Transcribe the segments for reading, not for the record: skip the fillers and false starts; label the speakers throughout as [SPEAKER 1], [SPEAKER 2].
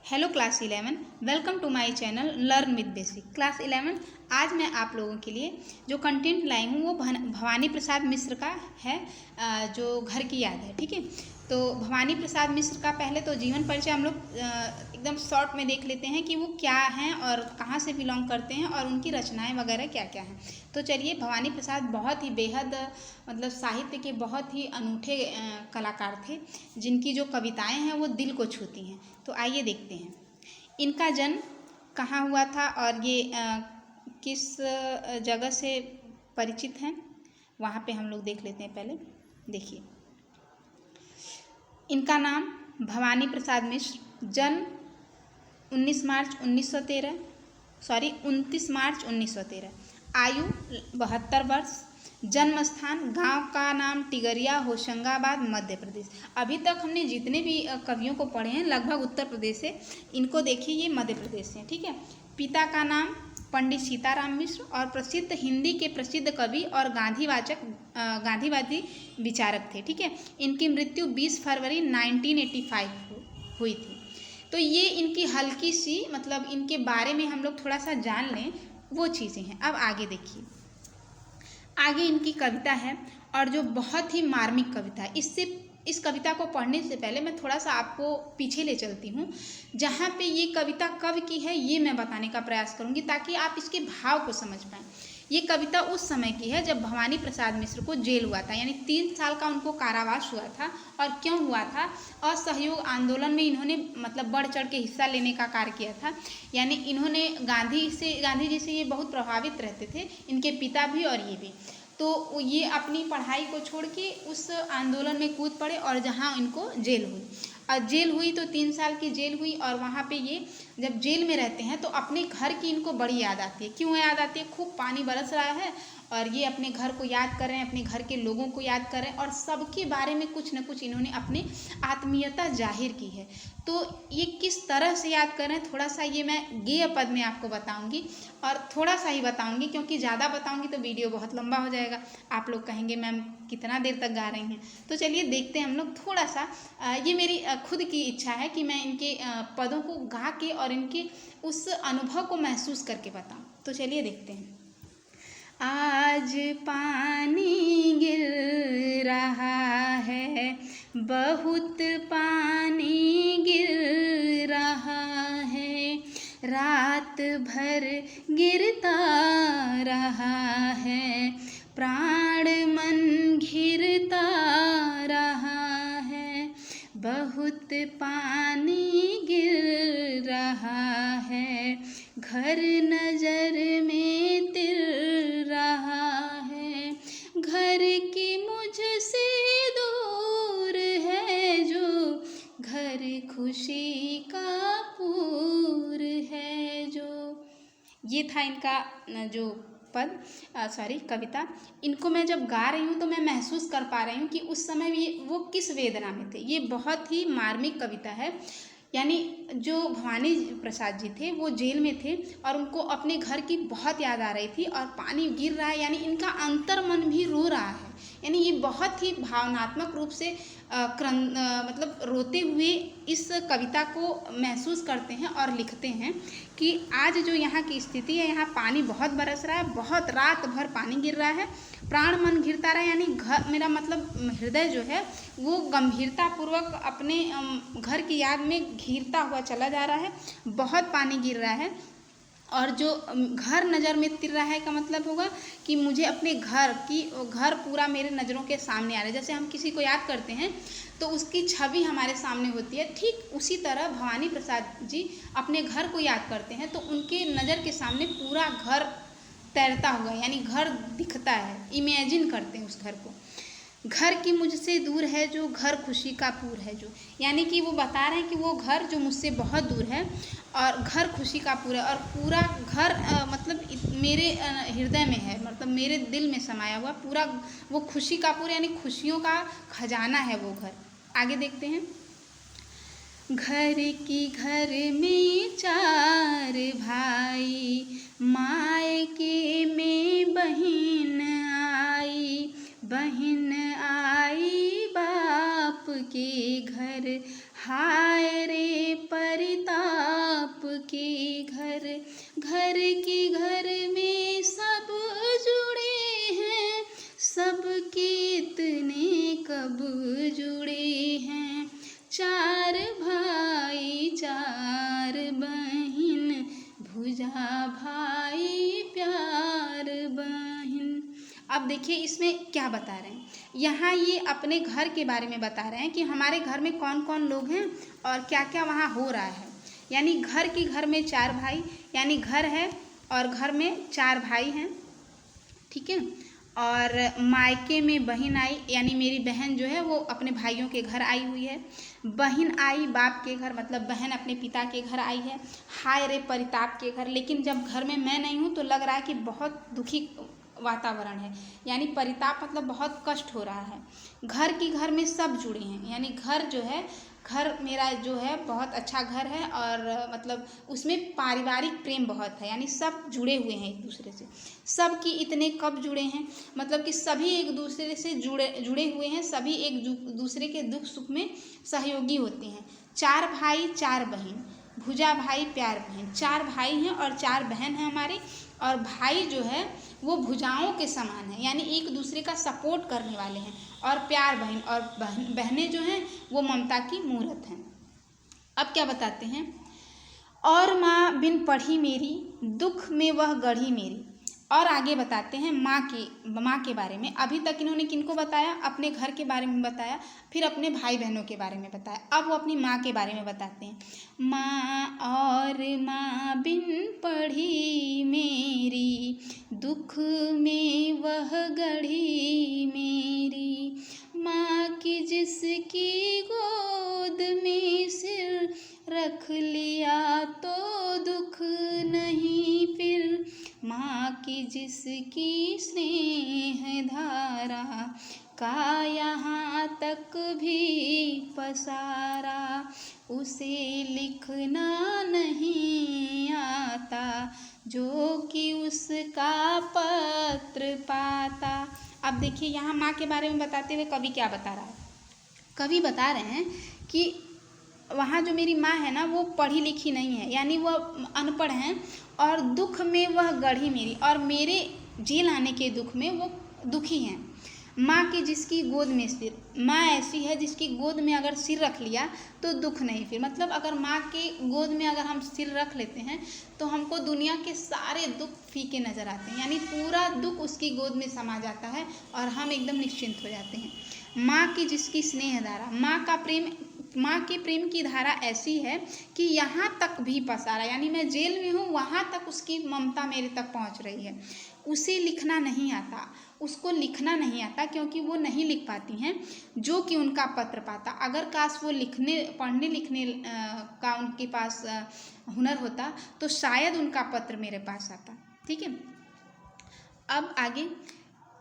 [SPEAKER 1] Hello class 11। Welcome to my channel learn with basic. Class 11 आज मैं आप लोगों के लिए जो कंटेंट लाई हूँ वो भवानी प्रसाद मिश्र का है, जो घर की याद है। ठीक है, तो भवानी प्रसाद मिश्र का पहले तो जीवन परिचय हम लोग एकदम शॉर्ट में देख लेते हैं कि वो क्या हैं और कहाँ से बिलोंग करते हैं और उनकी रचनाएं वगैरह क्या क्या हैं। तो चलिए, भवानी प्रसाद बहुत ही बेहद मतलब साहित्य के बहुत ही अनूठे कलाकार थे, जिनकी जो कविताएं हैं वो दिल को छूती हैं। तो आइए देखते हैं इनका जन्म कहाँ हुआ था और ये किस जगह से परिचित हैं, वहाँ पे हम लोग देख लेते हैं। पहले देखिए, इनका नाम भवानी प्रसाद मिश्र, जन्म 29 मार्च 1913, आयु 72 वर्ष, जन्म स्थान गांव का नाम टिगरिया, होशंगाबाद, मध्य प्रदेश। अभी तक हमने जितने भी कवियों को पढ़े हैं लगभग उत्तर प्रदेश से, इनको देखिए ये मध्य प्रदेश से। ठीक है, पिता का नाम पंडित सीताराम मिश्र और प्रसिद्ध हिंदी के प्रसिद्ध कवि और गांधीवादी विचारक थे। ठीक है, इनकी मृत्यु 20 फरवरी 1985 हुई थी। तो ये इनकी हल्की सी मतलब इनके बारे में हम लोग थोड़ा सा जान लें, वो चीज़ें हैं। अब आगे देखिए, आगे इनकी कविता है और जो बहुत ही मार्मिक कविता है। इस कविता को पढ़ने से पहले मैं थोड़ा सा आपको पीछे ले चलती हूँ, जहाँ पे ये कविता कब की है ये मैं बताने का प्रयास करूँगी, ताकि आप इसके भाव को समझ पाएँ। ये कविता उस समय की है जब भवानी प्रसाद मिश्र को जेल हुआ था, यानी 3 साल का उनको कारावास हुआ था। और क्यों हुआ था? असहयोग आंदोलन में इन्होंने मतलब बढ़ चढ़ के हिस्सा लेने का कार्य किया था। यानी इन्होंने गांधी जी से ये बहुत प्रभावित रहते थे, इनके पिता भी और ये भी। तो ये अपनी पढ़ाई को छोड़ के उस आंदोलन में कूद पड़े और जहाँ इनको जेल हुई। और जेल हुई तो 3 साल की जेल हुई, और वहाँ पे ये जब जेल में रहते हैं तो अपने घर की इनको बड़ी याद आती है। क्यों याद आती है? खूब पानी बरस रहा है और ये अपने घर को याद कर रहे हैं, अपने घर के लोगों को याद कर रहे हैं, और सबके बारे में कुछ न कुछ इन्होंने अपनी आत्मीयता जाहिर की है। तो ये किस तरह से याद कर रहे हैं, थोड़ा सा ये मैं गेय पद में आपको बताऊंगी, और थोड़ा सा ही बताऊंगी क्योंकि ज़्यादा बताऊंगी तो वीडियो बहुत लंबा हो जाएगा। आप लोग कहेंगे मैम कितना देर तक गा रही हैं। तो चलिए देखते हैं हम लोग थोड़ा सा। ये मेरी खुद की इच्छा है कि मैं इनके पदों को गा के और इनके उस अनुभव को महसूस करके बताऊँ। तो चलिए देखते हैं। आज पानी गिर रहा है, बहुत पानी गिर रहा है, रात भर गिरता रहा है, प्राण मन घिरता रहा है, बहुत पानी गिर रहा है, घर नजर में तिर रहा है, घर की मुझसे दूर है जो, घर खुशी का पूर है जो। ये था इनका जो कविता। इनको मैं जब गा रही हूँ तो मैं महसूस कर पा रही हूँ कि उस समय वो किस वेदना में थे। ये बहुत ही मार्मिक कविता है। यानी जो भवानी प्रसाद जी थे वो जेल में थे और उनको अपने घर की बहुत याद आ रही थी, और पानी गिर रहा है यानी इनका अंतर्मन भी रो रहा है। यानी ये बहुत ही भावनात्मक रूप से मतलब रोते हुए इस कविता को महसूस करते हैं और लिखते हैं कि आज जो यहाँ की स्थिति है, यहाँ पानी बहुत बरस रहा है, बहुत रात भर पानी गिर रहा है, प्राण मन घिरता रहा है, यानी घर मेरा मतलब हृदय जो है वो गंभीरतापूर्वक अपने घर की याद में घिरता हुआ चला जा रहा है, बहुत पानी गिर रहा है। और जो घर नज़र में तिर रहा है का मतलब होगा कि मुझे अपने घर पूरा मेरे नज़रों के सामने आ रहा है। जैसे हम किसी को याद करते हैं तो उसकी छवि हमारे सामने होती है, ठीक उसी तरह भवानी प्रसाद जी अपने घर को याद करते हैं तो उनके नज़र के सामने पूरा घर तैरता हुआ, यानी घर दिखता है, इमेजिन करते हैं उस घर को। घर की मुझसे दूर है जो, घर खुशी का पूर है जो। यानी कि वो बता रहे हैं कि वो घर जो मुझसे बहुत दूर है और घर खुशी का पूर है, और पूरा घर मतलब मेरे हृदय में है, मतलब मेरे दिल में समाया हुआ पूरा वो खुशी का पूर, यानी खुशियों का खजाना है वो घर। आगे देखते हैं। घर में 4 भाई, मायके में बहन आई बाप के घर, हाय रे परिताप सबके घर, घर के घर में सब जुड़े हैं, सबके इतने कब जुड़े हैं। चार भाई चार बहन, भुजा भाई प्यार बहन। अब देखिए इसमें क्या बता रहे हैं, यहाँ ये अपने घर के बारे में बता रहे हैं कि हमारे घर में कौन कौन लोग हैं और क्या क्या वहाँ हो रहा है। यानी घर के घर में चार भाई, यानी घर है और घर में चार भाई हैं, ठीक है। और मायके में बहन आई, यानी मेरी बहन जो है वो अपने भाइयों के घर आई हुई है। बहन आई बाप के घर, मतलब बहन अपने पिता के घर आई है। हाय रे परिताप के घर, लेकिन जब घर में मैं नहीं हूँ तो लग रहा है कि बहुत दुखी वातावरण है, यानी परिताप मतलब बहुत कष्ट हो रहा है। घर के घर में सब जुड़े हैं, यानी घर जो है, घर मेरा जो है बहुत अच्छा घर है और मतलब उसमें पारिवारिक प्रेम बहुत है, यानी सब जुड़े हुए हैं एक दूसरे से। सब की इतने कब जुड़े हैं, मतलब कि सभी एक दूसरे से जुड़े हुए हैं, सभी एक दूसरे के दुख सुख में सहयोगी होते हैं। चार भाई चार बहन, भुजा भाई प्यार बहन। चार भाई हैं और चार बहन हैं हमारे, और भाई जो है वो भुजाओं के समान है, यानी एक दूसरे का सपोर्ट करने वाले हैं। और प्यार बहन, और बहनें जो हैं वो ममता की मूरत हैं। अब क्या बताते हैं, और माँ बिन पढ़ी मेरी, दुख में वह गढ़ी मेरी। और आगे बताते हैं माँ के बारे में। अभी तक इन्होंने किनको बताया, अपने घर के बारे में बताया, फिर अपने भाई बहनों के बारे में बताया। अब वो अपनी माँ के बारे में बताते हैं। माँ और माँ बिन पढ़ी मेरी, दुख में वह गढ़ी मेरी। माँ की जिसकी गोद में सिर रख लिया तो दुख नहीं फिर। माँ की जिसकी स्नेह धारा का यहाँ तक भी पसारा, उसे लिखना नहीं आता जो कि उसका पत्र पाता। अब देखिए यहाँ माँ के बारे में बताते हुए कवि क्या बता रहा है। कवि बता रहे हैं कि वहाँ जो मेरी माँ है ना वो पढ़ी लिखी नहीं है, यानी वह अनपढ़ हैं, और दुख में वह गढ़ी मेरी, और मेरे जेल आने के दुख में वो दुखी हैं। माँ की जिसकी गोद में सिर, माँ ऐसी है जिसकी गोद में अगर सिर रख लिया तो दुख नहीं फिर। मतलब अगर माँ के गोद में अगर हम सिर रख लेते हैं तो हमको दुनिया के सारे दुख फीके नज़र आते हैं, यानी पूरा दुख उसकी गोद में समा जाता है और हम एकदम निश्चिंत हो जाते हैं। माँ की जिसकी स्नेह धारा, माँ के प्रेम की धारा ऐसी है कि यहाँ तक भी पसारा, यानी मैं जेल में हूँ वहाँ तक उसकी ममता मेरे तक पहुँच रही है। उसे लिखना नहीं आता, उसको लिखना नहीं आता क्योंकि वो नहीं लिख पाती हैं जो कि उनका पत्र पाता। अगर काश वो पढ़ने लिखने का उनके पास हुनर होता तो शायद उनका पत्र मेरे पास आता, ठीक है। अब आगे,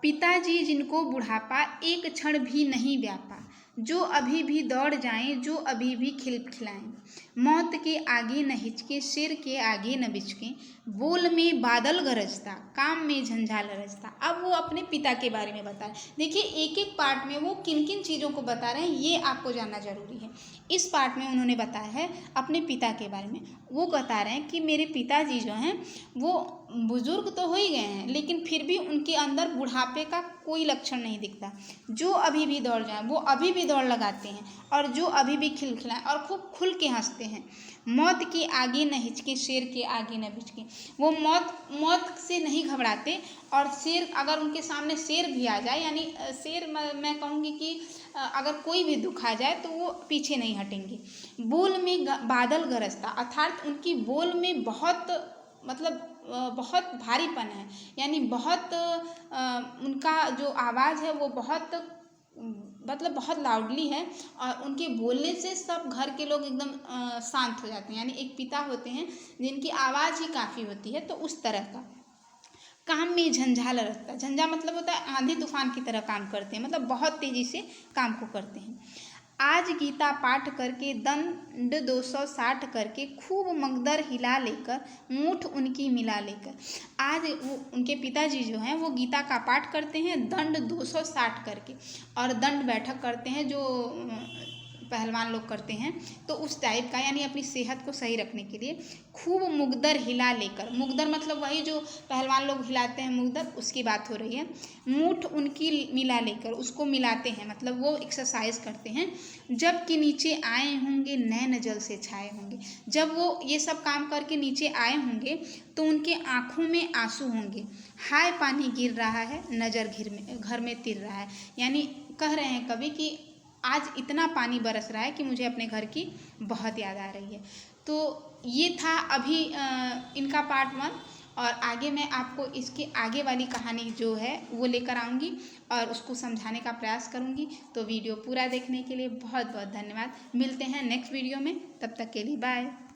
[SPEAKER 1] पिताजी जिनको बुढ़ापा एक क्षण भी नहीं व्यापा, जो अभी भी दौड़ जाएं, जो अभी भी खिलखिलाएं। मौत के आगे न हिचके, शेर के आगे न बिचके, बोल में बादल गरजता, काम में झंझाल रजता। अब वो अपने पिता के बारे में बताएं। देखिए एक एक पार्ट में वो किन किन चीज़ों को बता रहे हैं ये आपको जानना जरूरी है। इस पार्ट में उन्होंने बताया है अपने पिता के बारे में। वो बता रहे हैं कि मेरे पिताजी जो हैं वो बुजुर्ग तो हो ही गए हैं, लेकिन फिर भी उनके अंदर बुढ़ापे का कोई लक्षण नहीं दिखता। जो अभी भी दौड़ जाएं, वो अभी भी दौड़ लगाते हैं, और जो अभी भी खिलखिलाएं और खूब खुल के हंसते हैं। मौत के आगे न हिचके, शेर के आगे न बिचके। वो मौत से नहीं घबराते, और शेर, अगर उनके सामने शेर भी आ जाए, यानी शेर मैं कहूँगी कि अगर कोई भी दुख आ जाए तो वो पीछे नहीं हटेंगे। बोल में बादल गरजता, अर्थात उनकी बोल में बहुत मतलब बहुत भारीपन है, यानी बहुत उनका जो आवाज़ है वो बहुत मतलब बहुत लाउडली है, और उनके बोलने से सब घर के लोग एकदम शांत हो जाते हैं। यानी एक पिता होते हैं जिनकी आवाज़ ही काफ़ी होती है, तो उस तरह का। काम में झंझाला रहता है, झंझा मतलब होता है आंधी तूफान की तरह काम करते हैं, मतलब बहुत तेज़ी से काम को करते हैं। आज गीता पाठ करके, दंड 260 करके, खूब मगदर हिला लेकर, मूठ उनकी मिला लेकर। आज उनके पिताजी जो हैं वो गीता का पाठ करते हैं दंड 260 करके, और दंड बैठक करते हैं जो पहलवान लोग करते हैं, तो उस टाइप का, यानी अपनी सेहत को सही रखने के लिए खूब मुगदर हिला लेकर, मुगदर मतलब वही जो पहलवान लोग हिलाते हैं मुगदर, उसकी बात हो रही है। मूठ उनकी मिला लेकर उसको मिलाते हैं, मतलब वो एक्सरसाइज करते हैं। जबकि नीचे आए होंगे नैन जल से छाए होंगे, जब वो ये सब काम करके नीचे आए होंगे तो उनके आँखों में आंसू होंगे। हाय पानी गिर रहा है, नज़र घर में तिर रहा है, यानी कह रहे हैं कवि कि आज इतना पानी बरस रहा है कि मुझे अपने घर की बहुत याद आ रही है। तो ये था अभी इनका पार्ट 1, और आगे मैं आपको इसके आगे वाली कहानी जो है वो लेकर आऊँगी और उसको समझाने का प्रयास करूँगी। तो वीडियो पूरा देखने के लिए बहुत बहुत धन्यवाद। मिलते हैं नेक्स्ट वीडियो में, तब तक के लिए बाय।